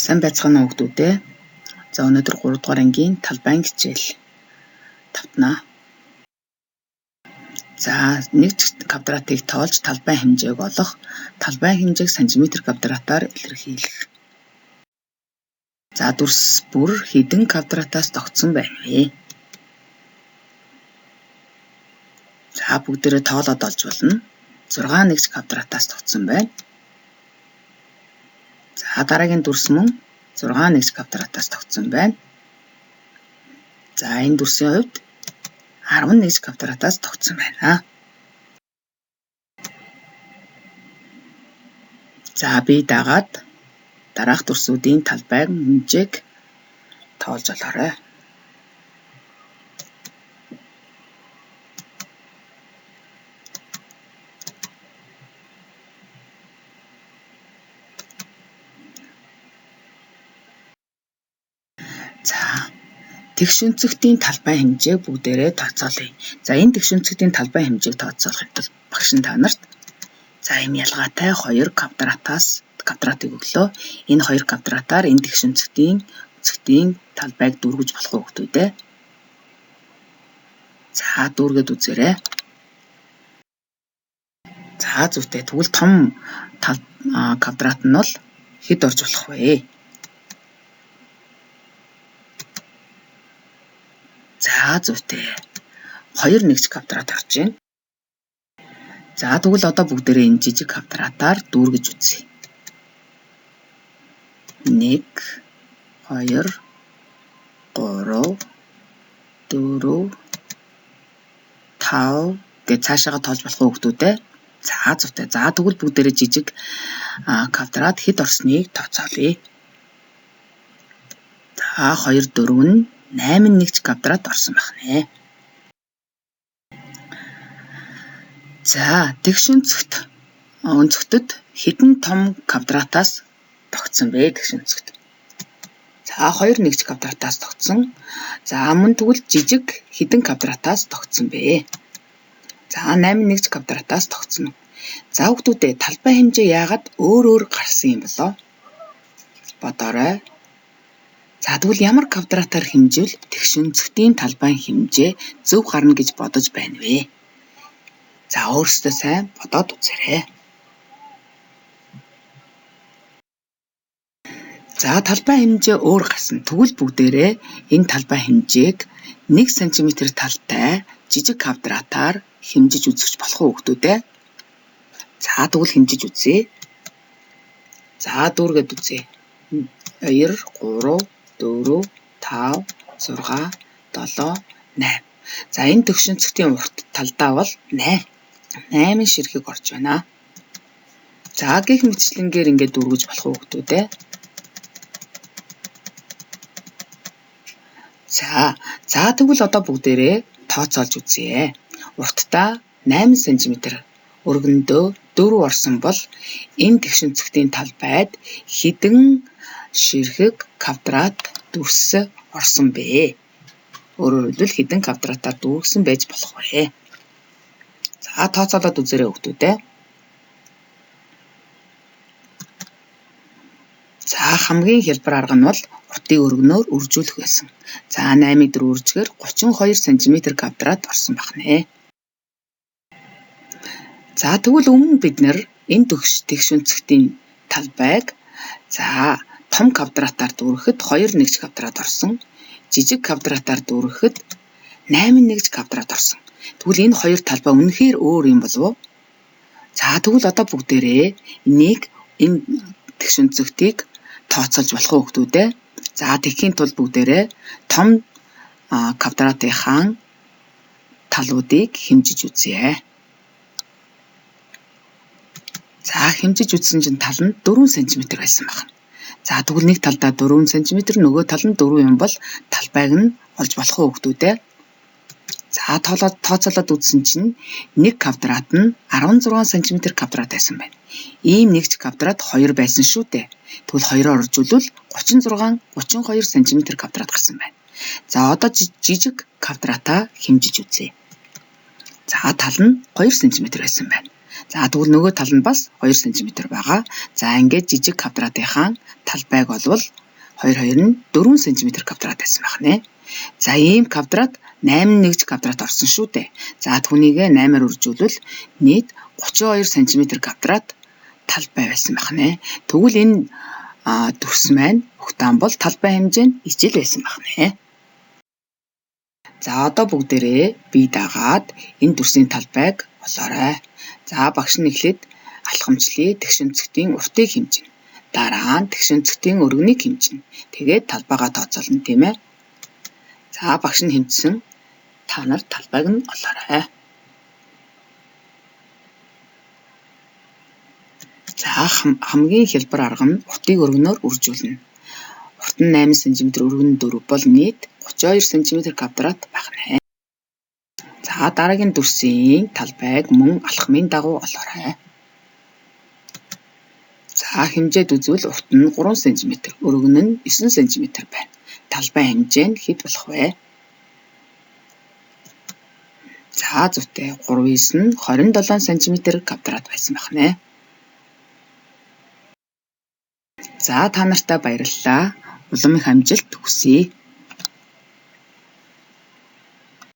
Сайн байцгаана уу хүүхдүүд ээ. За өнөөдөр 3 дугаар ангийн талбайн хичээл тавтнаа. За нэг квадратыг тоолж талбайн хэмжээг олох, талбайн хэмжээг сантиметр квадратаар илэрхийлэх. За дүрс бүр хэдэн квадратаас тогтсон байна вэ? За бүгдээрээ тоолоод олж болно. 6 нэгж квадратаас тогтсон байна. За дараагийн дүрс мөн 6 нэгж квадратаас тогтсон байна. За энэ дүрсийн хувьд 10 нэгж квадратаас тогтсон байна. За би дагаад дараах дүрсүүдийн талбайн хэмжээг тоолж олоорой. За тэгш өнцөгтийн талбайн хэмжээг бүгдээрээ тооцоолъё. За энэ тэгш өнцөгтийн талбайн хэмжээг тооцоолохын тулд багш нь та нарт за ийм ялгаатай 2 квадратыг өглөө. Энэ 2 квадратаар энэ тэгш өнцөгтийн талбайг дүүргэж болох уу хүүхдүүд ээ? За дүүргээд үзээрэй. За зүгтээ тэгвэл том квадрат нь бол хэд орж болох вэ? За зүгтээ 2 нэгж квадрат орж байна. За тэгвэл одоо бүгдээрээ энэ жижиг квадратаар дүүргэж үзье. 1 2 3 4 5 гэж цаашаага тоолж болох уу хүүхдүүд ээ? За зүгтээ. За тэгвэл бүгдээрээ жижиг квадрат хэд орсныг тооцоолъё. За 2 4 нь 8 нэгж квадрат орсон байх нэ. За тэгш өнцөгтөд хэдэн том квадратаас тогтсон бэ тэгш өнцөгт? За 2 нэгж квадратаас тогтсон. За мөн тэгвэл жижиг хэдэн квадратаас тогтсон бэ? За 8 нэгж квадратаас тогтсон. За хүүхдүүдээ талбай хэмжээ яагаад өөр гарсан юм болоо? Бодоорой. За тэгвэл ямар квадратаар хэмжвэл тэгш өнцөгтийн талбайн хэмжээ зөв гарна гэж бодож байна вэ? За өөрсдөө сайн бодоод үзээрэй. За талбайн хэмжээ өөр гарсан. Тэгвэл бүгдээрээ энэ талбайн хэмжээг 1 см талтай жижиг квадратаар хэмжиж үзэж болох уу хүүхдүүд ээ? За тэгвэл хэмжиж үзье. За дүүргээд үзье. 2 3 4 5 6 7 8. За энэ тэгш өнцөгтийн урт талдаа бол 8 ширхэг орж байна. За гэх мэтчлэнгээр ингээд дүүргэж болох уу хүүхдүүд ээ? За тэгвэл одоо бүгдээрээ тооцоолж үзье. Урттаа 8 см, өргөндөө 4 орсон бол энэ тэгш өнцөгтийн талбайд хэдэн ширхэг квадрат дүрс орсон бэ? Өөрөөр хэлбэл хэдэн квадратаар дүүргэсэн байж болох вэ? За тооцоолоод үзээрэй хүүхдүүд ээ. За хамгийн хялбар арга нь бол уртын өргөнөөр үржүүлэх байсан. За 8-ыг 4 үржихээр 32 см квадрат орсон байх нэ. За тэгвэл өмнө бид нэр энэ тэгш өнцөгтийн талбайг за том квадратаар дүүрэхэд 2 нэгж квадрат орсон. Жижиг квадратаар дүүрэхэд 8 нэгж квадрат орсон. Тэгвэл энэ хоёр талбай үнэхээр өөр юм болов уу? За тэгвэл одоо бүгдээрээ энийг энэ тэгш өнцөгтийг тооцоолж болох уу хүүхдүүд ээ? За тэгэхийн тулд бүгдээрээ том квадратынхаа талуудыг хэмжиж үзье. За хэмжиж үзсэн чинь тал нь 4 см байсан байна. За тэгвэл нэг талдаа 4 см, нөгөө тал нь 4 юм бол талбайг нь олж болох уу хүүхдүүд ээ? За тооцоолоод үзсэн чинь нэг квадрат нь 16 см квадрат байсан байна. Ийм нэгж квадрат 2 байсан шүү дээ. Тэгвэл 2-оор оржуулвал 32 см квадрат гарсан байна. За одоо жижиг квадратаа хэмжиж үзье. За тал нь 2 см байсан байна. За тэгвэл нөгөө тал нь бас 2 см байгаа. За ингээд жижиг квадратынхаа талбайг болвол 2 нь 4 см квадрат байсан байх нэ. За ийм квадрат 8 нэгж квадрат орсон шүү дээ. За түүнийг 8-аар үржүүлвэл нийт 32 см квадрат талбай байсан байх нэ. Тэгвэл энэ дүрс маань ухаан бол талбай хэмжээ нь ижил байсан байх нэ. За одоо бүгдээрээ бие дагаад энэ дүрсийн талбайг олоорой. За багш нь эхлээд алхамчлалын тэгшинцэгтийн уртыг хэмжинэ. Дараа нь тэгшинцэгтийн өргөнийг хэмжинэ. Тэгээд талбайгаа тооцоолно тийм ээ. За багш нь хэмжсэн та нар талбайг нь олоорой. За хамгийн хялбар арга нь уртыг өргөнөөр үржүүлнэ. Урт нь 8 см, өргөн нь 4 бол нийт 32 см квадрат байх нэ. За дараагийн дүрсийн талбайг мөн алхмын дагуу олоорой. За хэмжээд үзвэл урт нь 3 см, өргөн нь 9 см байна. Талбай хэмжээ нь хэд болох вэ? За зүйтэй 3-9 нь 27 см квадрат байсан байх нэ. За та нартай баярлалаа. Улам их амжилт хүсье.